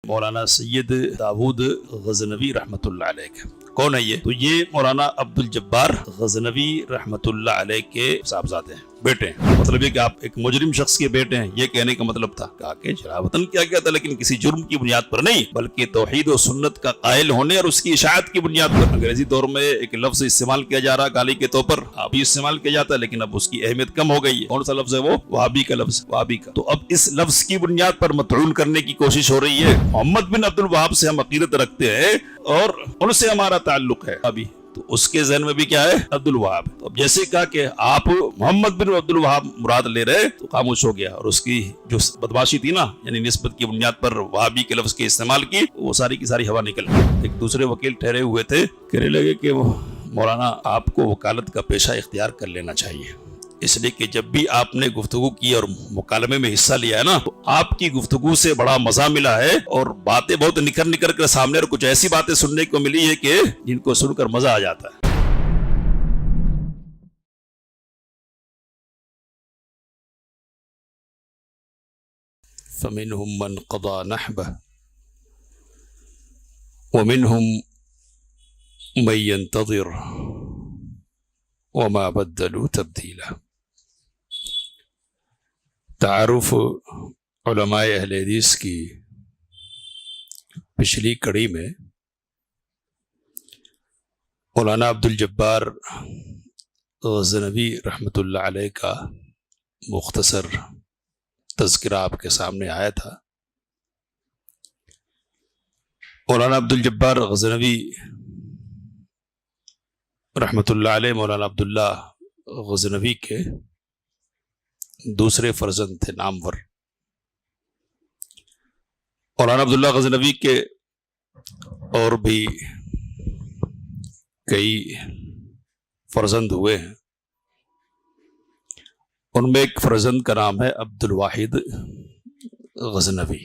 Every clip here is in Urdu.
مولانا سید داود غزنوی رحمۃ اللہ علیہ کا کون ہے یہ؟ تو یہ مولانا عبد الجبار غزنوی رحمۃ اللہ علیہ کے صاحبزادے ہیں، بیٹے ہیں۔ مطلب یہ کہ آپ ایک مجرم شخص کے بیٹے ہیں، یہ کہنے کا مطلب تھا کہا کہ شرابتن کیا گیا تھا، لیکن کسی جرم کی بنیاد پر نہیں بلکہ توحید و سنت کا قائل ہونے اور اس کی اشاعت کی بنیاد پر۔ انگریزی دور میں ایک لفظ استعمال کیا جا رہا گالی کے طور پر، ابھی استعمال کیا جاتا ہے لیکن اب اس کی اہمیت کم ہو گئی ہے۔ کون سا لفظ ہے وہ؟ وہابی کا لفظ، وہابی کا۔ تو اب اس لفظ کی بنیاد پر مطعون کرنے کی کوشش ہو رہی ہے۔ محمد بن عبد الوہاب سے ہم عقیدت رکھتے ہیں اور ان سے ہمارا تعلق ہے ابھی، تو اس کے ذہن میں بھی کیا ہے؟ عبد الوہاب۔ تو اب جیسے کہا کہ آپ محمد بن عبد الوہاب مراد لے رہے تو خاموش ہو گیا، اور اس کی جو بدماشی تھی نا، یعنی نسبت کی بنیاد پر وہابی کے لفظ کے استعمال کی، وہ ساری کی ساری ہوا نکل گئی۔ ایک دوسرے وکیل ٹھہرے ہوئے تھے، کہنے لگے کہ مولانا آپ کو وکالت کا پیشہ اختیار کر لینا چاہیے، اس لیے کہ جب بھی آپ نے گفتگو کی اور مکالمے میں حصہ لیا ہے نا، تو آپ کی گفتگو سے بڑا مزہ ملا ہے اور باتیں بہت نکھر کر سامنے، اور کچھ ایسی باتیں سننے کو ملی ہے کہ جن کو سن کر مزہ آ جاتا ہے۔ فَمِنْهُمْ مَنْ قَضَى نَحْبَهُ وَمِنْهُمْ مَنْ يَنْتَظِرُ وَمَا بَدَّلُوا تَبْدِيلًا۔ تعارف علماء اہل حدیث کی پچھلی کڑی میں مولانا عبد الجبار غزنوی رحمۃ اللہ علیہ کا مختصر تذکرہ آپ کے سامنے آیا تھا۔ مولانا عبد الجبار غزنوی رحمۃ اللہ علیہ مولانا عبداللہ غزنوی کے دوسرے فرزند تھے، نامور۔ مولانا عبداللہ غزنوی کے اور بھی کئی فرزند ہوئے ہیں، ان میں ایک فرزند کا نام ہے عبد الواحد غزنوی۔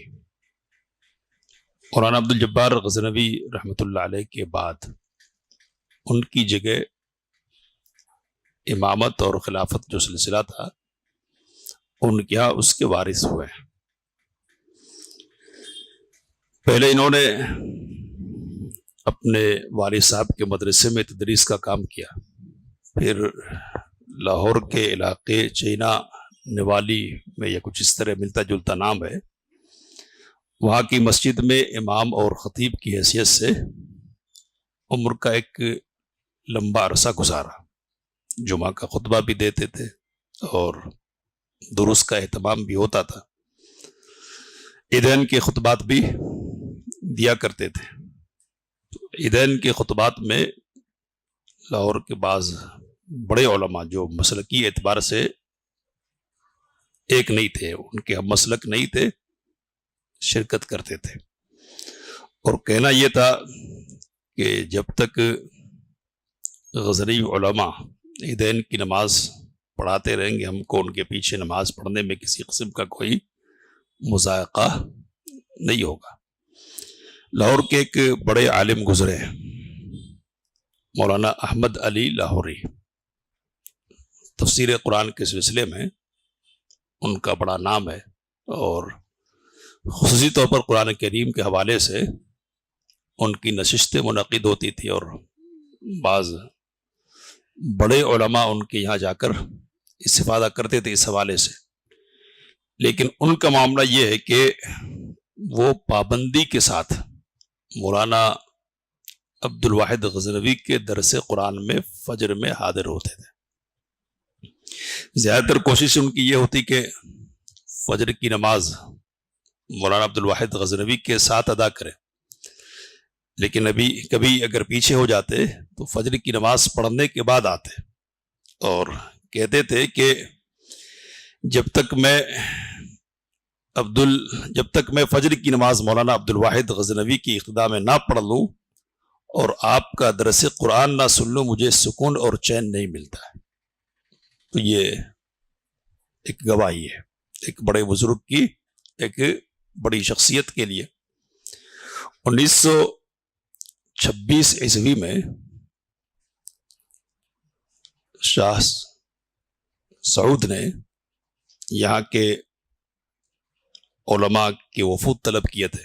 مولانا عبد الجبار غزنوی رحمۃ اللہ علیہ کے بعد ان کی جگہ امامت اور خلافت جو سلسلہ تھا ان کے یہاں اس کے وارث ہوئے ہیں۔ پہلے انہوں نے اپنے والد صاحب کے مدرسے میں تدریس کا کام کیا، پھر لاہور کے علاقے چینا نوالی میں، یا کچھ اس طرح ملتا جلتا نام ہے، وہاں کی مسجد میں امام اور خطیب کی حیثیت سے عمر کا ایک لمبا عرصہ گزارا۔ جمعہ کا خطبہ بھی دیتے تھے اور دروس کا اہتمام بھی ہوتا تھا، عیدین کے خطبات بھی دیا کرتے تھے۔ عیدین کے خطبات میں لاہور کے بعض بڑے علماء جو مسلکی اعتبار سے ایک نہیں تھے، ان کے ہم مسلک نہیں تھے، شرکت کرتے تھے، اور کہنا یہ تھا کہ جب تک غزنوی علماء عیدین کی نماز پڑھاتے رہیں گے، ہم کو ان کے پیچھے نماز پڑھنے میں کسی قسم کا کوئی مذائقہ نہیں ہوگا۔ لاہور کے ایک بڑے عالم گزرے ہیں، مولانا احمد علی لاہوری، تفسیر قرآن کے سلسلے میں ان کا بڑا نام ہے، اور خصوصی طور پر قرآن کریم کے حوالے سے ان کی نشستیں منعقد ہوتی تھی، اور بعض بڑے علماء ان کے یہاں جا کر استفادہ کرتے تھے اس حوالے سے۔ لیکن ان کا معاملہ یہ ہے کہ وہ پابندی کے ساتھ مولانا عبد الواحد غزنوی کے درس قرآن میں فجر میں حاضر ہوتے تھے۔ زیادہ تر کوشش ان کی یہ ہوتی کہ فجر کی نماز مولانا عبد الواحد غزنوی کے ساتھ ادا کریں، لیکن ابھی کبھی اگر پیچھے ہو جاتے تو فجر کی نماز پڑھنے کے بعد آتے، اور کہتے تھے کہ جب تک میں فجر کی نماز مولانا عبد الواحد غزنوی کی اقتداء میں نہ پڑھ لوں اور آپ کا درس قرآن نہ سن لوں، مجھے سکون اور چین نہیں ملتا ہے۔ تو یہ ایک گواہی ہے ایک بڑے بزرگ کی، ایک بڑی شخصیت کے لیے۔ 1926 عیسوی میں شاہ سعود نے یہاں کے علماء کے وفود طلب کیے تھے،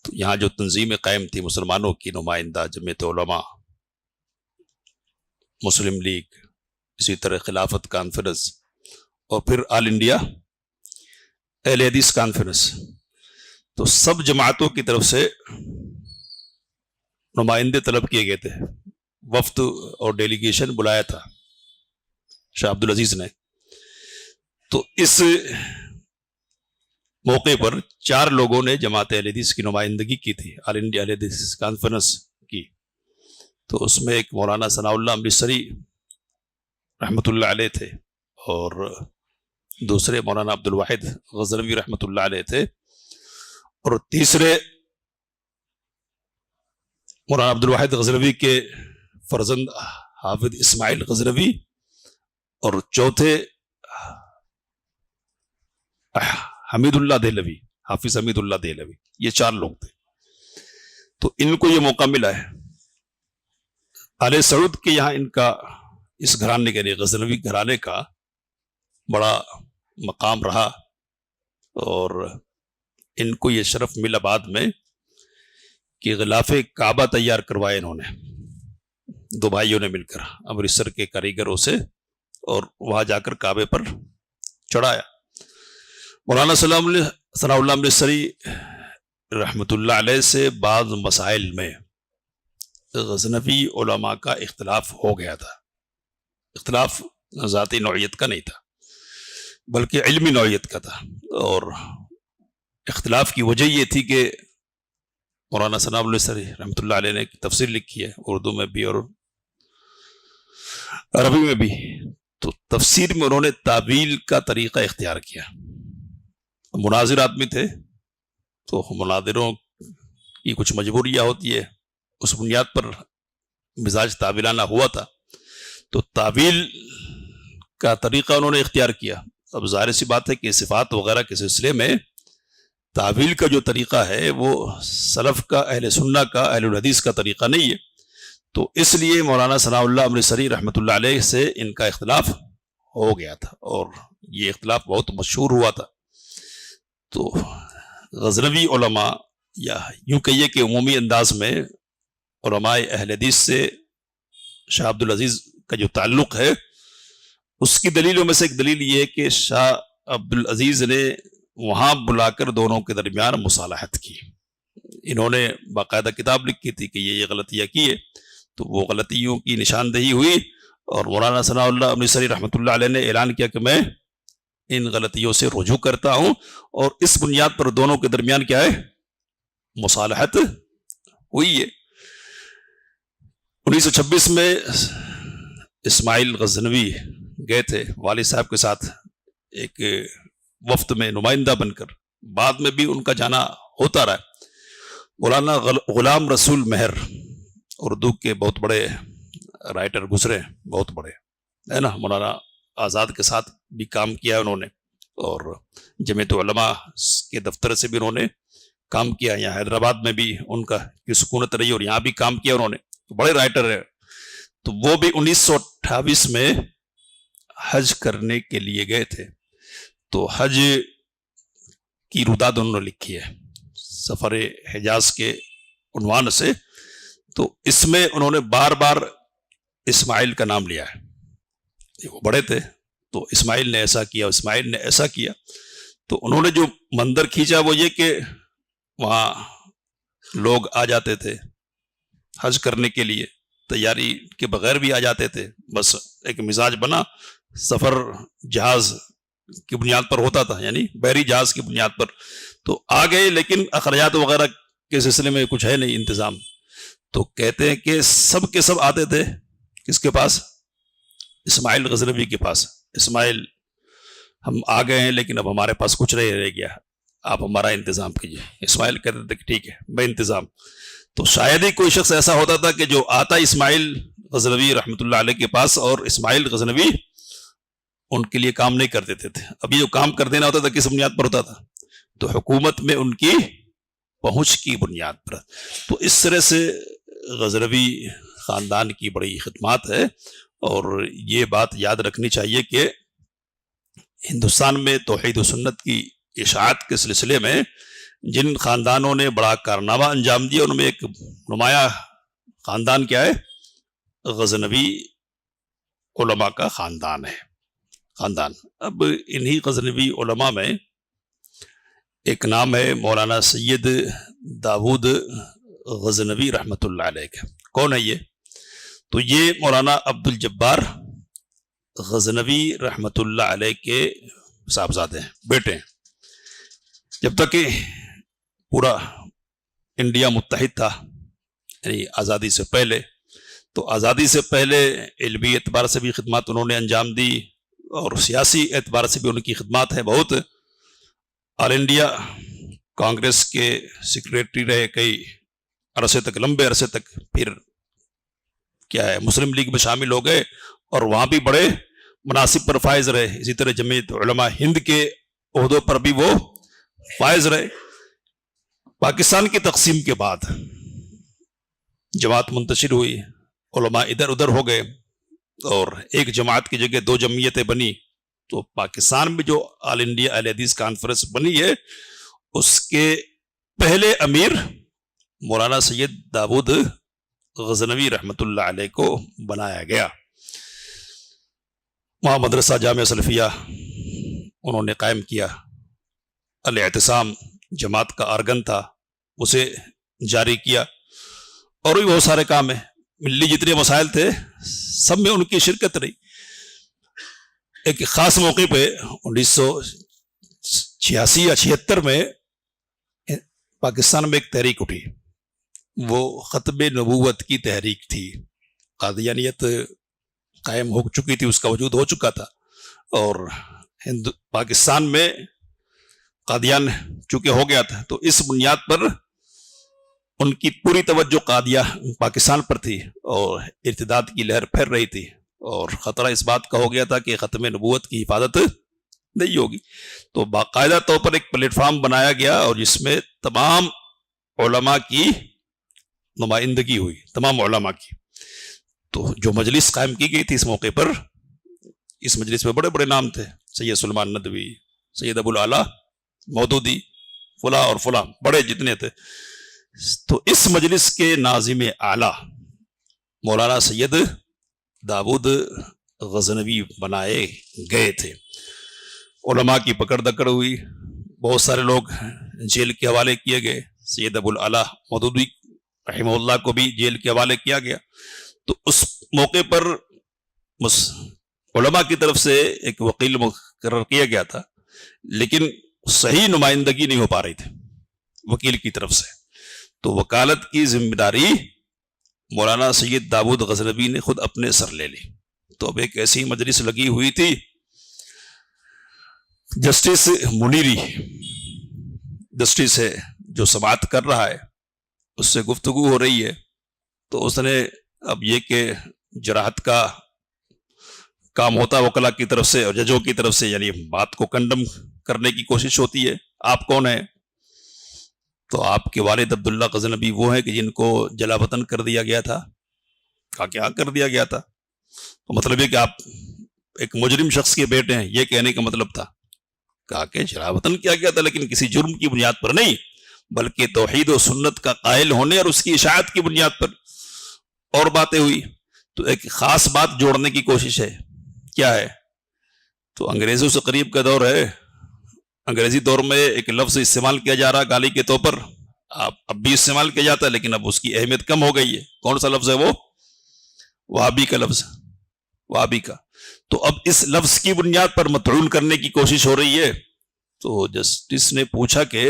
تو یہاں جو تنظیمیں قائم تھی مسلمانوں کی نمائندہ جمعیت علماء، مسلم لیگ، اسی طرح خلافت کانفرنس، اور پھر آل انڈیا اہل حدیث کانفرنس، تو سب جماعتوں کی طرف سے نمائندے طلب کیے گئے تھے، وفد اور ڈیلیگیشن بلایا تھا شاہ عبد العزیز نے۔ تو اس موقع پر 4 لوگوں نے جماعت اہل حدیث کی نمائندگی کی تھی، آل انڈیا اہل حدیث کانفرنس کی۔ تو اس میں ایک مولانا ثناء اللہ امرتسری رحمۃ اللہ علیہ تھے، اور دوسرے مولانا عبد الواحد غزنوی رحمۃ اللہ علیہ تھے، اور تیسرے مولانا عبد الواحد غزنوی کے فرزند حافظ اسماعیل غزنوی، اور چوتھے حمید اللہ دہلوی، حافظ حمید اللہ دہلوی۔ یہ 4 لوگ تھے۔ تو ان کو یہ موقع ملا ہے آل سعود کے یہاں، ان کا اس گھرانے کے لیے غزنوی گھرانے کا بڑا مقام رہا، اور ان کو یہ شرف ملا بعد میں کہ غلاف کعبہ تیار کروائے انہوں نے 2 بھائیوں نے مل کر امرتسر کے کاریگروں سے، اور وہاں جا کر کعبے پر چڑھایا۔ مولانا ثناء اللہ امرتسری رحمۃ اللہ علیہ سے بعض مسائل میں غزنوی علماء کا اختلاف ہو گیا تھا۔ اختلاف ذاتی نوعیت کا نہیں تھا بلکہ علمی نوعیت کا تھا، اور اختلاف کی وجہ یہ تھی کہ مولانا ثناء اللہ امرتسری رحمۃ اللہ علیہ نے ایک تفسیر لکھی ہے اردو میں بھی اور عربی میں بھی۔ تو تفسیر میں انہوں نے تعویل کا طریقہ اختیار کیا۔ مناظر آدمی تھے تو مناظروں کی کچھ مجبوریاں ہوتی ہے، اس بنیاد پر مزاج تعویلانہ ہوا تھا، تو تعویل کا طریقہ انہوں نے اختیار کیا۔ اب ظاہر سی بات ہے کہ صفات وغیرہ کے سلسلے میں تعویل کا جو طریقہ ہے وہ سلف کا، اہل سنہ کا، اہل الحدیث کا طریقہ نہیں ہے۔ تو اس لیے مولانا ثناء اللہ امرتسری رحمۃ اللہ علیہ سے ان کا اختلاف ہو گیا تھا، اور یہ اختلاف بہت مشہور ہوا تھا۔ تو غزنوی علماء، یا یوں کہیے کہ عمومی انداز میں علماء اہل حدیث سے شاہ عبد العزیز کا جو تعلق ہے، اس کی دلیلوں میں سے ایک دلیل یہ ہے کہ شاہ عبد العزیز نے وہاں بلا کر دونوں کے درمیان مصالحت کی۔ انہوں نے باقاعدہ کتاب لکھی تھی کہ یہ غلطیاں کی ہے، تو وہ غلطیوں کی نشاندہی ہوئی، اور مولانا ثناء اللہ امرتسری رحمۃ اللہ علیہ نے اعلان کیا کہ میں ان غلطیوں سے رجوع کرتا ہوں، اور اس بنیاد پر دونوں کے درمیان کیا ہے، مصالحت ہوئی ہے۔ 1926 میں اسماعیل غزنوی گئے تھے والد صاحب کے ساتھ ایک وفد میں نمائندہ بن کر، بعد میں بھی ان کا جانا ہوتا رہا۔ مولانا غلام رسول مہر اردو کے بہت بڑے رائٹر گزرے، بہت بڑے ہے نا، مولانا آزاد کے ساتھ بھی کام کیا انہوں نے، اور جمعیت علماء کے دفتر سے بھی انہوں نے کام کیا، یہاں حیدرآباد میں بھی ان کا کی سکونت رہی، اور یہاں بھی کام کیا انہوں نے، بڑے رائٹر ہیں۔ تو وہ بھی 1928 میں حج کرنے کے لیے گئے تھے، تو حج کی روداد انہوں نے لکھی ہے سفر حجاز کے عنوان سے۔ تو اس میں انہوں نے بار بار اسماعیل کا نام لیا ہے، وہ بڑے تھے تو اسماعیل نے ایسا کیا، اسماعیل نے ایسا کیا۔ تو انہوں نے جو منظر کھینچا وہ یہ کہ وہاں لوگ آ جاتے تھے حج کرنے کے لیے، تیاری کے بغیر بھی آ جاتے تھے، بس ایک مزاج بنا، سفر جہاز کی بنیاد پر ہوتا تھا، یعنی بحری جہاز کی بنیاد پر۔ تو آ گئے، لیکن اخراجات وغیرہ کے سلسلے میں کچھ ہے نہیں انتظام، تو کہتے ہیں کہ سب کے سب آتے تھے کس کے پاس، اسماعیل غزنوی کے پاس۔ اسماعیل ہم آ گئے ہیں لیکن اب ہمارے پاس کچھ نہیں رہ گیا، آپ ہمارا انتظام کیجیے۔ اسماعیل کہتے تھے کہ ٹھیک ہے میں انتظام۔ تو شاید ہی کوئی شخص ایسا ہوتا تھا کہ جو آتا اسماعیل غزنوی رحمۃ اللہ علیہ کے پاس، اور اسماعیل غزنوی ان کے لیے کام نہیں کر دیتے تھے۔ اب یہ جو کام کر دینا ہوتا تھا کس بنیاد پر ہوتا تھا، تو حکومت میں ان کی پہنچ کی بنیاد پر۔ تو اس طرح سے غزنوی خاندان کی بڑی خدمات ہے، اور یہ بات یاد رکھنی چاہیے کہ ہندوستان میں توحید و سنت کی اشاعت کے سلسلے میں جن خاندانوں نے بڑا کارنامہ انجام دیا ان میں ایک نمایاں خاندان کیا ہے؟ غزنوی علماء کا خاندان ہے. اب انہی غزنوی علماء میں ایک نام ہے مولانا سید داود غزنوی رحمۃ اللہ علیہ کا. کون ہے یہ؟ تو یہ مولانا عبد الجبار غزنوی رحمۃ اللہ علیہ کے صاحبزادے ہیں، بیٹے ہیں. جب تک کہ پورا انڈیا متحد تھا، یعنی آزادی سے پہلے، تو آزادی سے پہلے علمی اعتبار سے بھی خدمات انہوں نے انجام دی اور سیاسی اعتبار سے بھی ان کی خدمات ہیں بہت. آل انڈیا کانگریس کے سیکریٹری رہے کئی عرصے تک، لمبے عرصے تک. پھر کیا ہے مسلم لیگ میں شامل ہو گئے اور وہاں بھی بڑے مناصب پر فائز رہے. اسی طرح جمعیت علماء ہند کے عہدوں پر بھی وہ فائز رہے. پاکستان کی تقسیم کے بعد جماعت منتشر ہوئی، علماء ادھر ادھر ہو گئے اور ایک جماعت کی جگہ 2 جمعیتیں بنی. تو پاکستان میں جو آل انڈیا اہل حدیث کانفرنس بنی ہے اس کے پہلے امیر مولانا سید داود غزنوی رحمۃ اللہ علیہ کو بنایا گیا. وہاں مدرسہ جامعہ سلفیہ انہوں نے قائم کیا. الاعتصام جماعت کا آرگن تھا، اسے جاری کیا. اور بھی بہت سارے کام ہیں، ملی جتنے مسائل تھے سب میں ان کی شرکت رہی. ایک خاص موقع پہ 1986 یا 76 میں پاکستان میں ایک تحریک اٹھی، وہ ختم نبوت کی تحریک تھی. قادیانیت قائم ہو چکی تھی، اس کا وجود ہو چکا تھا، اور پاکستان میں قادیان چونکہ ہو گیا تھا تو اس بنیاد پر ان کی پوری توجہ قادیہ پاکستان پر تھی اور ارتداد کی لہر پھیل رہی تھی، اور خطرہ اس بات کا ہو گیا تھا کہ ختم نبوت کی حفاظت نہیں ہوگی. تو باقاعدہ طور پر ایک پلیٹ فارم بنایا گیا اور جس میں تمام علماء کی نمائندگی ہوئی، تمام علماء کی. تو جو مجلس قائم کی گئی تھی اس موقع پر، اس مجلس میں بڑے بڑے نام تھے، سید سلمان ندوی، سید ابو العلا مودودی، فلاں اور فلاں، بڑے جتنے تھے. تو اس مجلس کے ناظم اعلیٰ مولانا سید داود غزنوی بنائے گئے تھے. علماء کی پکڑ دکڑ ہوئی، بہت سارے لوگ جیل کے حوالے کیے گئے. سید ابو العلا مودودی رحمہ اللہ کو بھی جیل کے حوالے کیا گیا. تو اس موقع پر علماء کی طرف سے ایک وکیل مقرر کیا گیا تھا، لیکن صحیح نمائندگی نہیں ہو پا رہی تھی وکیل کی طرف سے. تو وکالت کی ذمہ داری مولانا سید داود غزنوی نے خود اپنے سر لے لی. تو اب ایک ایسی مجلس لگی ہوئی تھی، جسٹس منیری جسٹس ہے جو سماعت کر رہا ہے، اس سے گفتگو ہو رہی ہے. تو اس نے اب یہ کہ جراحت کا کام ہوتا ہے وکلا کی طرف سے اور ججوں کی طرف سے، یعنی بات کو کنڈم کرنے کی کوشش ہوتی ہے. آپ کون ہیں؟ تو آپ کے والد عبداللہ غزنوی وہ ہیں کہ جن کو جلا وطن کر دیا گیا تھا. کہا کیا کر دیا گیا تھا؟ تو مطلب یہ کہ آپ ایک مجرم شخص کے بیٹے ہیں، یہ کہنے کا مطلب تھا. کہا کہ جلا وطن کیا گیا تھا لیکن کسی جرم کی بنیاد پر نہیں، بلکہ توحید و سنت کا قائل ہونے اور اس کی اشاعت کی بنیاد پر. اور باتیں ہوئی تو ایک خاص بات جوڑنے کی کوشش ہے. کیا ہے؟ تو انگریزوں سے قریب کا دور ہے، انگریزی دور میں ایک لفظ استعمال کیا جا رہا گالی کے طور پر، اب بھی استعمال کیا جاتا ہے لیکن اب اس کی اہمیت کم ہو گئی ہے. کون سا لفظ ہے وہ؟ وہابی کا لفظ، وہابی کا. تو اب اس لفظ کی بنیاد پر مطعون کرنے کی کوشش ہو رہی ہے. تو جسٹس نے پوچھا کہ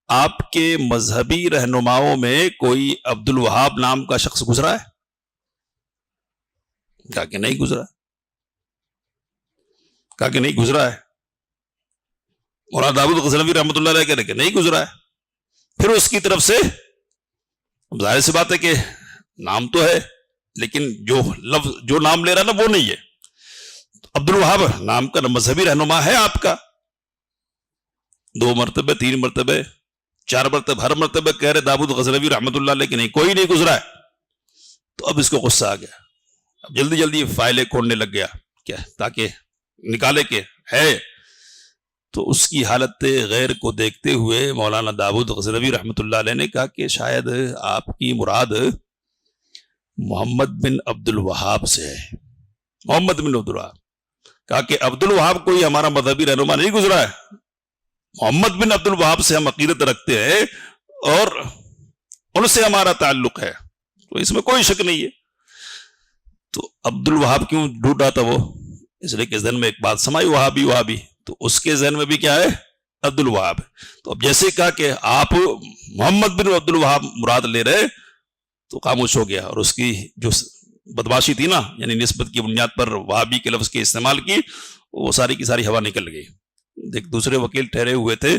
آپ کے مذہبی رہنماؤں میں کوئی عبد الوہاب نام کا شخص گزرا ہے؟ کہا کہ نہیں گزرا. کہا کہ نہیں گزرا ہے. مولانا داود غزنوی رحمۃ اللہ علیہ کہہ کہ نہیں گزرا ہے. پھر اس کی طرف سے ظاہر سی بات ہے کہ نام تو ہے لیکن جو نام لے رہا نا وہ نہیں ہے. عبد الوہاب نام کا مذہبی رہنما ہے آپ کا، 2 مرتبہ 3 مرتبہ 4 مرتبہ ہر مرتبہ کہہ رہے داود غزنوی رحمۃ اللہ علیہ کہ نہیں، کوئی نہیں گزرا ہے. تو اب اس کو غصہ آ گیا، اب جلدی جلدی فائلیں کھولنے لگ گیا کیا تاکہ نکالے کہ ہے. تو اس کی حالت غیر کو دیکھتے ہوئے مولانا داود غزنوی رحمۃ اللہ علیہ نے کہا کہ شاید آپ کی مراد محمد بن عبد الوہاب سے ہے. محمد بن عبد الوہاب. کہا کہ عبد الوہاب کوئی ہمارا مذہبی رہنما نہیں گزرا ہے, محمد بن عبد الوہاب سے ہم عقیدت رکھتے ہیں اور ان سے ہمارا تعلق ہے, تو اس میں کوئی شک نہیں ہے. تو عبد الوہاب کیوں ڈھونڈ رہا تھا وہ؟ اس لیے کہ ذہن میں ایک بات سمائی وہابی وہابی, تو اس کے ذہن میں بھی کیا ہے؟ عبد الوہاب. تو اب جیسے کہا کہ آپ محمد بن عبد الوہاب مراد لے رہے تو خاموش ہو گیا, اور اس کی جو بدماشی تھی نا, یعنی نسبت کی بنیاد پر وہابی کے لفظ کے استعمال کی, وہ ساری کی ساری ہوا نکل گئی. ایک دوسرے وکیل ٹھہرے ہوئے تھے,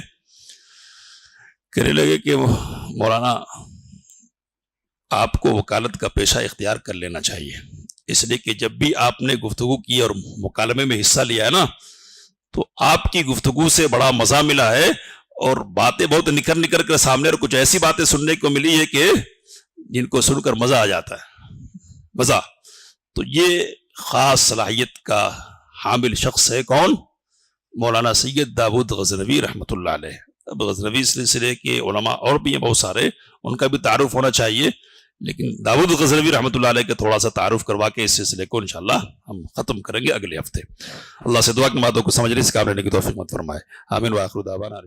کہنے لگے کہ مولانا آپ کو وکالت کا پیشہ اختیار کر لینا چاہیے, اس لیے کہ جب بھی آپ نے گفتگو کی اور مکالمے میں حصہ لیا ہے نا, تو آپ کی گفتگو سے بڑا مزہ ملا ہے, اور باتیں بہت نکھر نکھر کر سامنے, اور کچھ ایسی باتیں سننے کو ملی ہے کہ جن کو سن کر مزہ آ جاتا ہے, مزہ. تو یہ خاص صلاحیت کا حامل شخص ہے کون؟ مولانا سید داود غزنوی رحمۃ اللہ علیہ. اب غزنوی سلسلے کے علماء اور بھی ہیں بہت سارے, ان کا بھی تعارف ہونا چاہیے, لیکن داود غزنوی رحمۃ اللہ علیہ کا تھوڑا سا تعارف کروا کے اس سلسلے کو انشاءاللہ ہم ختم کریں گے اگلے ہفتے. اللہ سے دعا کی باتوں کو سمجھنے سے قابل رہنے کی توفیق مت فرمائے. آمین. وآخر دعوانا